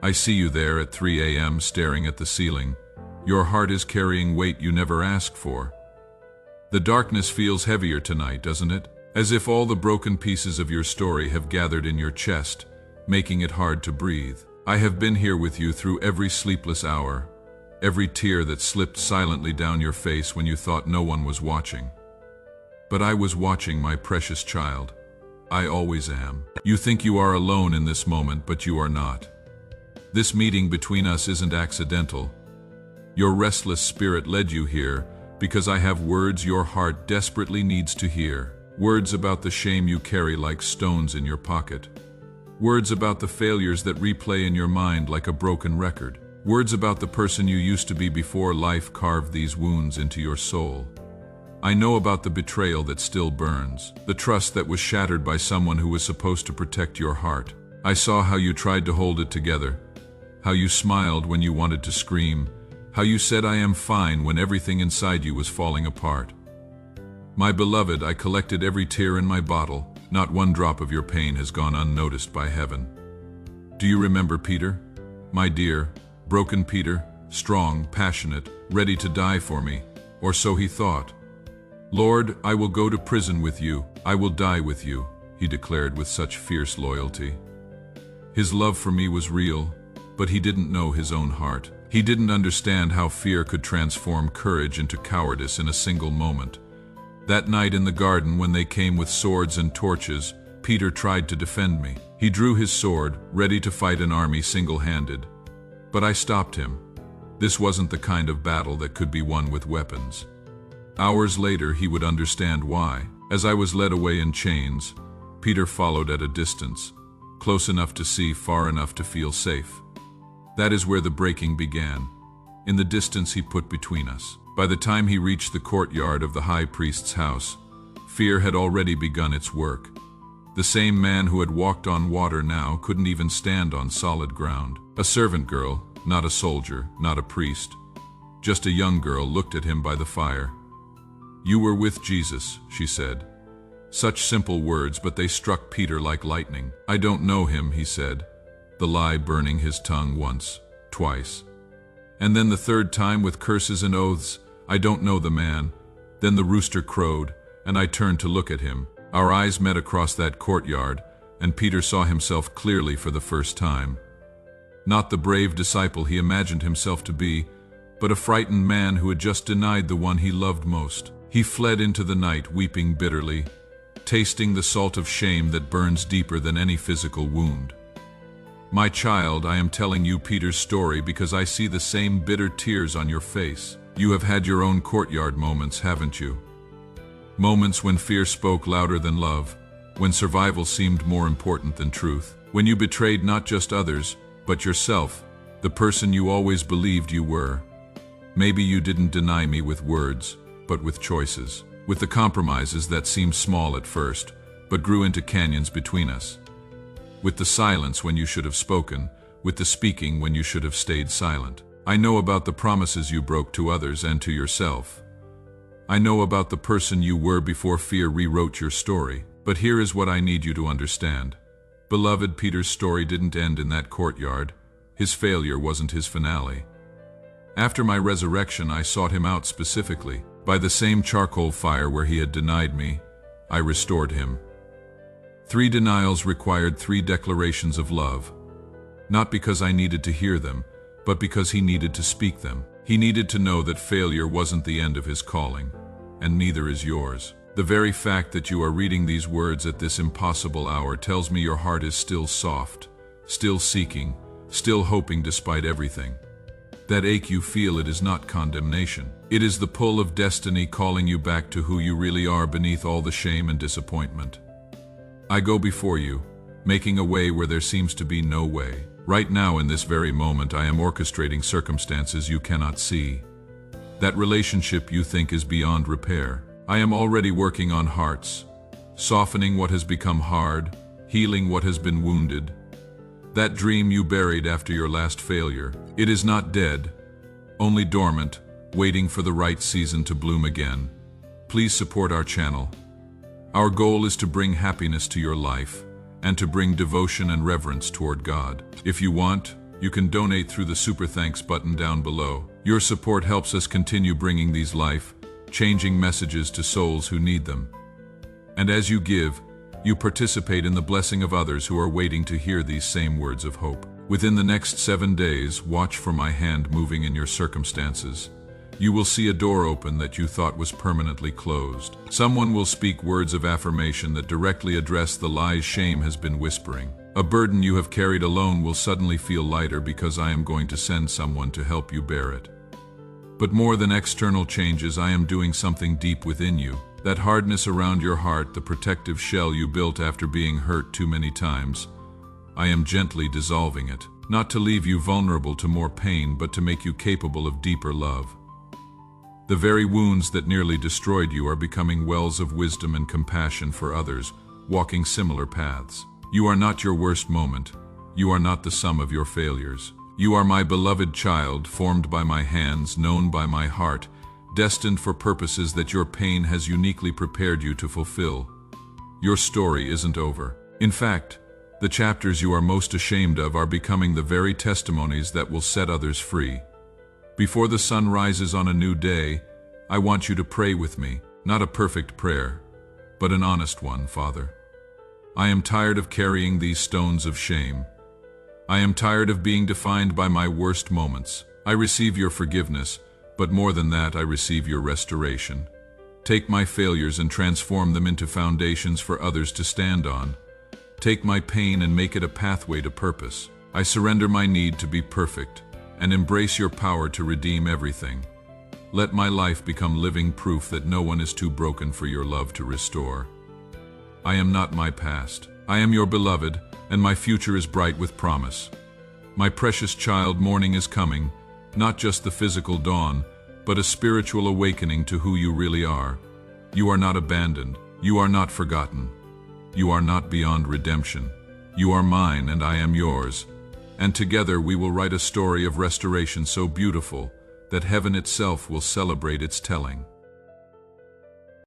I see you there at 3 a.m. staring at the ceiling. Your heart is carrying weight you never asked for. The darkness feels heavier tonight, doesn't it? As if all the broken pieces of your story have gathered in your chest, making it hard to breathe. I have been here with you through every sleepless hour, every tear that slipped silently down your face when you thought no one was watching. But I was watching, my precious child. I always am. You think you are alone in this moment, but you are not. This meeting between us isn't accidental. Your restless spirit led you here because I have words your heart desperately needs to hear. Words about the shame you carry like stones in your pocket. Words about the failures that replay in your mind like a broken record. Words about the person you used to be before life carved these wounds into your soul. I know about the betrayal that still burns, the trust that was shattered by someone who was supposed to protect your heart. I saw how you tried to hold it together, how you smiled when you wanted to scream, how you said I am fine when everything inside you was falling apart. My beloved, I collected every tear in my bottle. Not one drop of your pain has gone unnoticed by heaven. Do you remember Peter? My dear, broken Peter, strong, passionate, ready to die for me, or so he thought. Lord, I will go to prison with you, I will die with you, he declared with such fierce loyalty. His love for me was real, but he didn't know his own heart. He didn't understand how fear could transform courage into cowardice in a single moment. That night in the garden, when they came with swords and torches, Peter tried to defend me. He drew his sword, ready to fight an army single-handed. But I stopped him. This wasn't the kind of battle that could be won with weapons. Hours later, he would understand why. As I was led away in chains, Peter followed at a distance, close enough to see, far enough to feel safe. That is where the breaking began, in the distance he put between us. By the time he reached the courtyard of the high priest's house, fear had already begun its work. The same man who had walked on water now couldn't even stand on solid ground. A servant girl, not a soldier, not a priest, just a young girl, looked at him by the fire. You were with Jesus, she said. Such simple words, but they struck Peter like lightning. I don't know him, he said, the lie burning his tongue once, twice. And then the third time with curses and oaths. I don't know the man. Then the rooster crowed, and I turned to look at him. Our eyes met across that courtyard, and Peter saw himself clearly for the first time. Not the brave disciple he imagined himself to be, but a frightened man who had just denied the one he loved most. He fled into the night, weeping bitterly, tasting the salt of shame that burns deeper than any physical wound. My child, I am telling you Peter's story because I see the same bitter tears on your face. You have had your own courtyard moments, haven't you? Moments when fear spoke louder than love, when survival seemed more important than truth, when you betrayed not just others, but yourself, the person you always believed you were. Maybe you didn't deny me with words, but with choices, with the compromises that seemed small at first, but grew into canyons between us. With the silence when you should have spoken, with the speaking when you should have stayed silent. I know about the promises you broke to others and to yourself. I know about the person you were before fear rewrote your story. But here is what I need you to understand. Beloved, Peter's story didn't end in that courtyard. His failure wasn't his finale. After my resurrection, I sought him out specifically. By the same charcoal fire where he had denied me, I restored him. 3 denials required 3 declarations of love. Not because I needed to hear them, but because he needed to speak them. He needed to know that failure wasn't the end of his calling, and neither is yours. The very fact that you are reading these words at this impossible hour tells me your heart is still soft, still seeking, still hoping despite everything. That ache you feel, it is not condemnation. It is the pull of destiny calling you back to who you really are beneath all the shame and disappointment. I go before you, making a way where there seems to be no way. Right now, in this very moment, I am orchestrating circumstances you cannot see. That relationship you think is beyond repair. I am already working on hearts, softening what has become hard, healing what has been wounded. That dream you buried after your last failure, it is not dead, only dormant, waiting for the right season to bloom again. Please support our channel. Our goal is to bring happiness to your life and to bring devotion and reverence toward God. If you want, You can donate through the Super Thanks button down below. Your support helps us continue bringing these life-changing messages to souls who need them. And as you give, you participate in the blessing of others who are waiting to hear these same words of hope. Within the next 7 days, watch for my hand moving in your circumstances. You will see a door open that you thought was permanently closed. Someone will speak words of affirmation that directly address the lies shame has been whispering. A burden you have carried alone will suddenly feel lighter because I am going to send someone to help you bear it. But more than external changes, I am doing something deep within you. That hardness around your heart, the protective shell you built after being hurt too many times, I am gently dissolving it, not to leave you vulnerable to more pain, but to make you capable of deeper love. The very wounds that nearly destroyed you are becoming wells of wisdom and compassion for others, walking similar paths. You are not your worst moment. You are not the sum of your failures. You are my beloved child, formed by my hands, known by my heart, destined for purposes that your pain has uniquely prepared you to fulfill. Your story isn't over. In fact, the chapters you are most ashamed of are becoming the very testimonies that will set others free. Before the sun rises on a new day, I want you to pray with me, not a perfect prayer, but an honest one, Father. I am tired of carrying these stones of shame. I am tired of being defined by my worst moments. I receive your forgiveness, but more than that, I receive your restoration. Take my failures and transform them into foundations for others to stand on. Take my pain and make it a pathway to purpose. I surrender my need to be perfect and embrace your power to redeem everything. Let my life become living proof that no one is too broken for your love to restore. I am not my past. I am your beloved, and my future is bright with promise. My precious child, morning is coming, not just the physical dawn, but a spiritual awakening to who you really are. You are not abandoned. You are not forgotten. You are not beyond redemption. You are mine, and I am yours. And together we will write a story of restoration so beautiful that heaven itself will celebrate its telling.